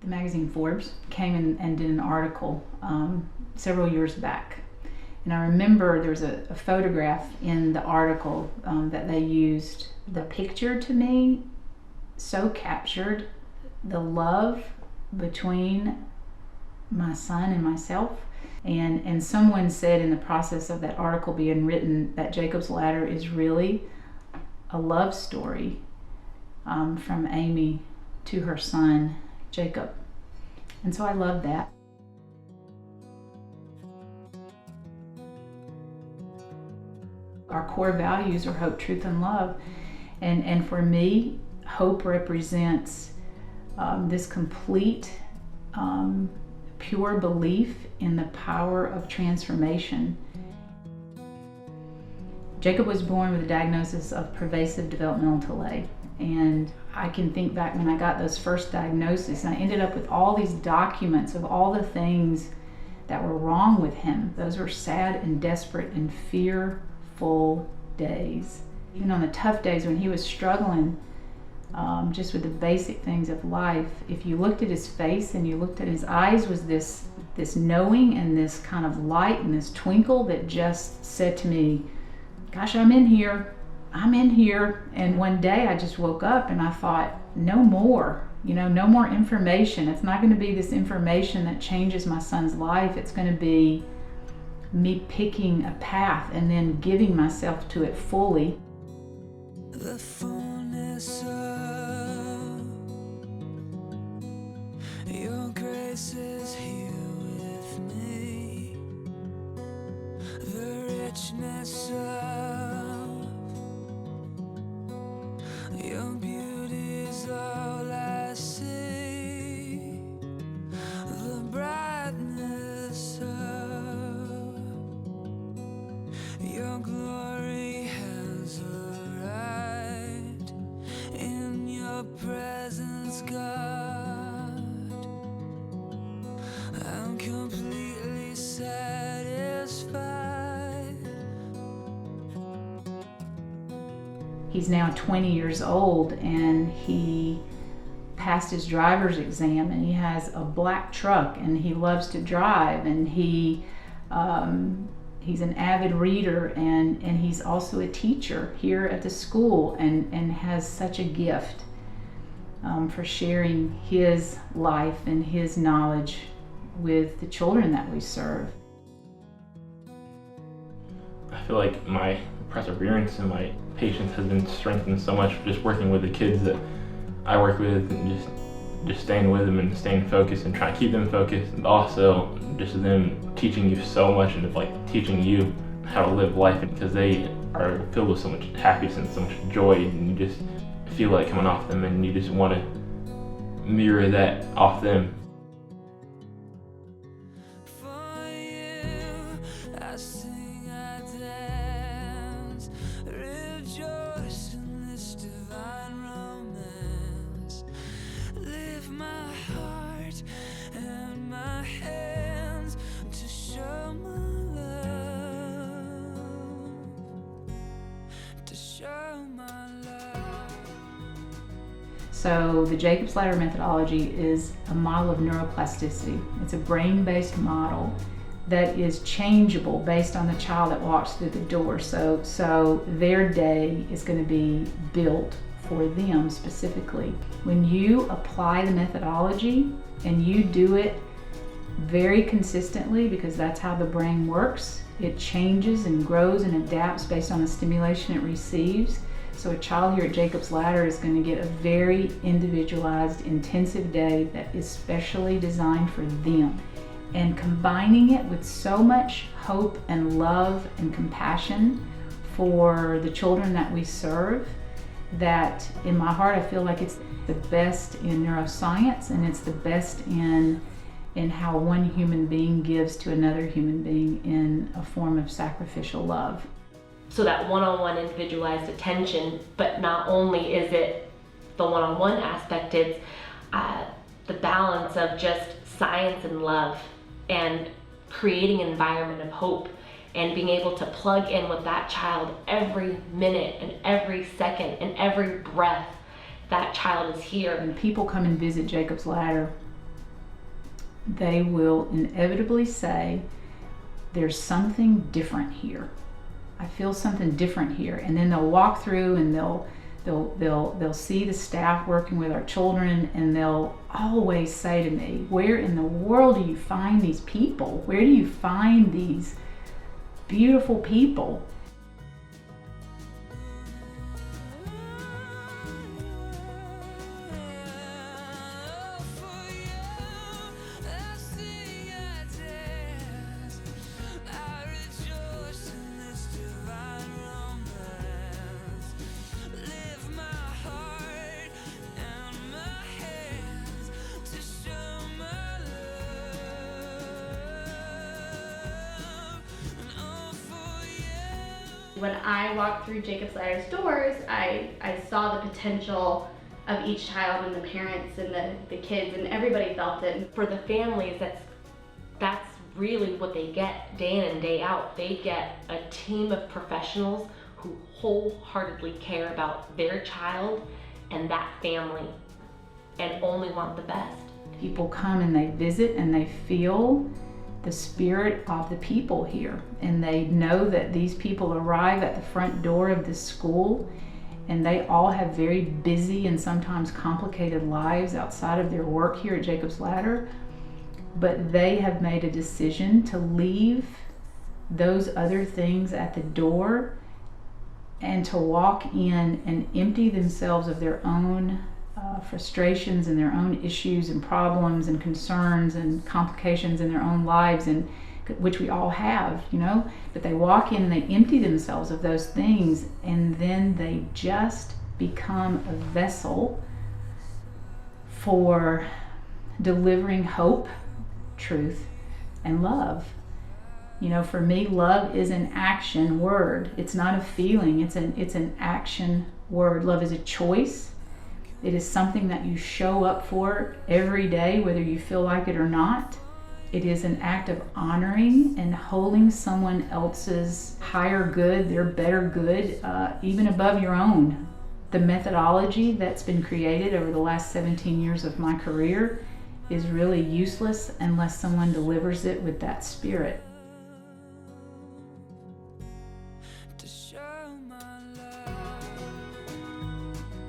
The magazine Forbes came in and did an article several years back. And I remember there was a photograph in the article that they used. The picture to me so captured the love between my son and myself. And someone said in the process of that article being written that Jacob's Ladder is really a love story from Amy to her son, Jacob. And so I love that. Our core values are hope, truth, and love. And for me, hope represents this complete, pure belief in the power of transformation. Jacob was born with a diagnosis of pervasive developmental delay. And I can think back when I got those first diagnoses, and I ended up with all these documents of all the things that were wrong with him. Those were sad and desperate and fearful days. Even on the tough days when he was struggling just with the basic things of life, if you looked at his face and you looked at his eyes, was this knowing and this kind of light and this twinkle that just said to me, gosh, I'm in here. And one day I just woke up and I thought, no more, no more information. It's not going to be this information that changes my son's life. It's going to be me picking a path and then giving myself to it fully. The fullness of your grace is here with me. The richness of your beauty is all I see. The brightness of your glory has arrived. In your presence, God, I'm completely satisfied. He's now 20 years old and he passed his driver's exam, and he has a black truck and he loves to drive, and he's an avid reader, and he's also a teacher here at the school, and has such a gift for sharing his life and his knowledge with the children that we serve. I feel like my perseverance and my patience has been strengthened so much just working with the kids that I work with, and just staying with them and staying focused and trying to keep them focused, and also just them teaching you so much and like teaching you how to live life, because they are filled with so much happiness and so much joy, and you just feel like coming off them, and you just want to mirror that off them. For you, I sing, I dance, rejoice in this divine romance. Lift my heart and my hands to show my love, to show my love. So the Jacob's Ladder methodology is a model of neuroplasticity. It's a brain-based model that is changeable based on the child that walks through the door. So their day is going to be built for them specifically. When you apply the methodology and you do it very consistently, because that's how the brain works, it changes and grows and adapts based on the stimulation it receives. So a child here at Jacob's Ladder is going to get a very individualized, intensive day that is specially designed for them. And combining it with so much hope and love and compassion for the children that we serve, that in my heart I feel like it's the best in neuroscience, and it's the best in how one human being gives to another human being in a form of sacrificial love. So that one-on-one individualized attention, but not only is it the one-on-one aspect, it's the balance of just science and love, and creating an environment of hope, and being able to plug in with that child every minute and every second and every breath that child is here. When people come and visit Jacob's Ladder, they will inevitably say, there's something different here. I feel something different here. And then they'll walk through and they'll see the staff working with our children, and they'll always say to me, where in the world do you find these people? Where do you find these beautiful people? When I walked through Jacob's Ladder's doors, I saw the potential of each child and the parents and the kids, and everybody felt it. For the families, that's really what they get day in and day out. They get a team of professionals who wholeheartedly care about their child and that family and only want the best. People come and they visit and they feel the spirit of the people here, and they know that these people arrive at the front door of this school, and they all have very busy and sometimes complicated lives outside of their work here at Jacob's Ladder, but they have made a decision to leave those other things at the door and to walk in and empty themselves of their own frustrations and their own issues and problems and concerns and complications in their own lives, and which we all have, you know, but they walk in and they empty themselves of those things, and then they just become a vessel for delivering hope, truth, and love. You know, for me, love is an action word. It's not a feeling, it's an action word. Love is a choice. It is something that you show up for every day, whether you feel like it or not. It is an act of honoring and holding someone else's higher good, their better good, even above your own. The methodology that's been created over the last 17 years of my career is really useless unless someone delivers it with that spirit.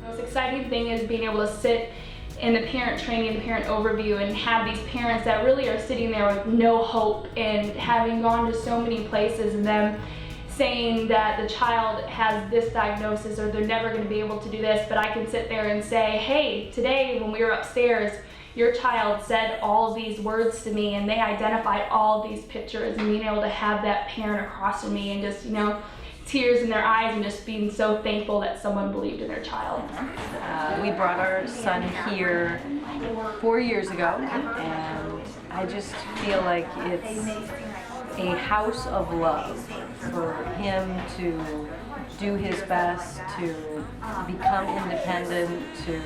The most exciting thing is being able to sit in the parent training, the parent overview, and have these parents that really are sitting there with no hope and having gone to so many places, and them saying that the child has this diagnosis or they're never going to be able to do this, but I can sit there and say, hey, today when we were upstairs, your child said all these words to me and they identified all these pictures, and being able to have that parent across from me and just, you know, tears in their eyes and just being so thankful that someone believed in their child. We brought our son here 4 years ago, and I just feel like it's a house of love for him to do his best, to become independent, to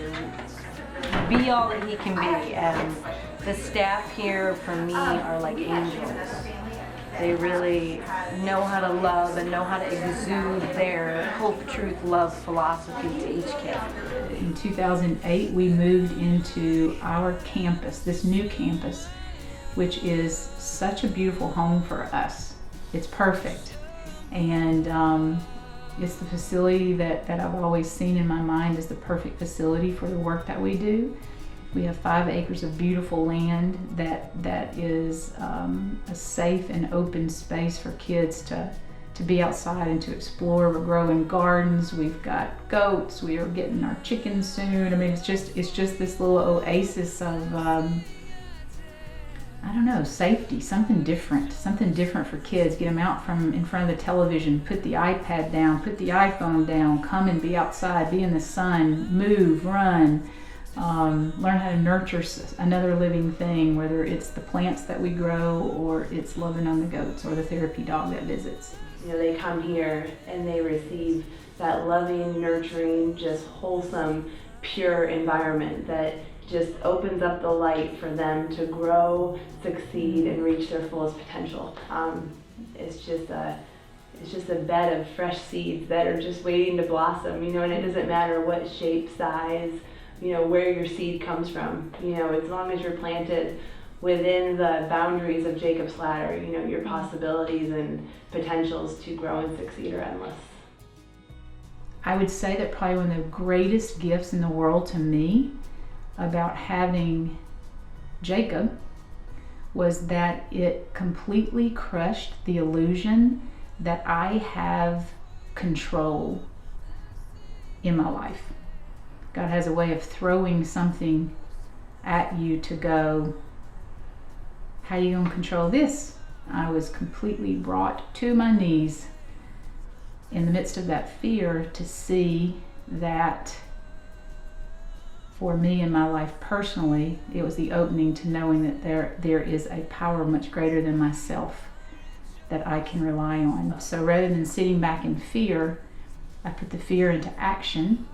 be all that he can be. And the staff here for me are like angels. They really know how to love and know how to exude their hope, truth, love philosophy to each kid. In 2008, we moved into our campus, this new campus, which is such a beautiful home for us. It's perfect. And it's the facility that I've always seen in my mind as the perfect facility for the work that we do. We have 5 acres of beautiful land that is a safe and open space for kids to be outside and to explore. We're growing gardens. We've got goats. We are getting our chickens soon. I mean, it's just this little oasis of I don't know, safety, something different for kids. Get them out from in front of the television, put the iPad down, put the iPhone down, come and be outside, be in the sun, move, run. Learn how to nurture another living thing, whether it's the plants that we grow or it's loving on the goats or the therapy dog that visits. You know, they come here and they receive that loving, nurturing, just wholesome, pure environment that just opens up the light for them to grow, succeed, and reach their fullest potential. It's just a bed of fresh seeds that are just waiting to blossom, you know, and it doesn't matter what shape, size, you know, where your seed comes from. You know, as long as you're planted within the boundaries of Jacob's Ladder, you know, your possibilities and potentials to grow and succeed are endless. I would say that probably one of the greatest gifts in the world to me about having Jacob was that it completely crushed the illusion that I have control in my life. God has a way of throwing something at you to go, how are you going to control this? I was completely brought to my knees in the midst of that fear to see that for me in my life personally, it was the opening to knowing that there is a power much greater than myself that I can rely on. So rather than sitting back in fear, I put the fear into action,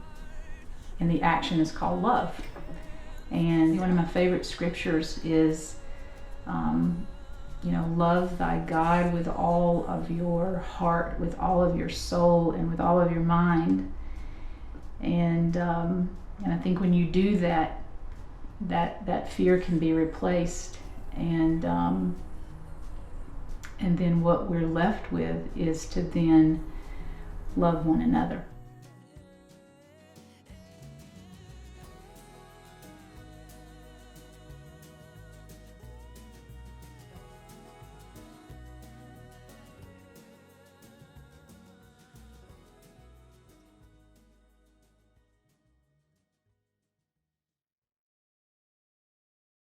and the action is called love. And one of my favorite scriptures is, love thy God with all of your heart, with all of your soul, and with all of your mind. And I think when you do that, that fear can be replaced, and then what we're left with is to then love one another.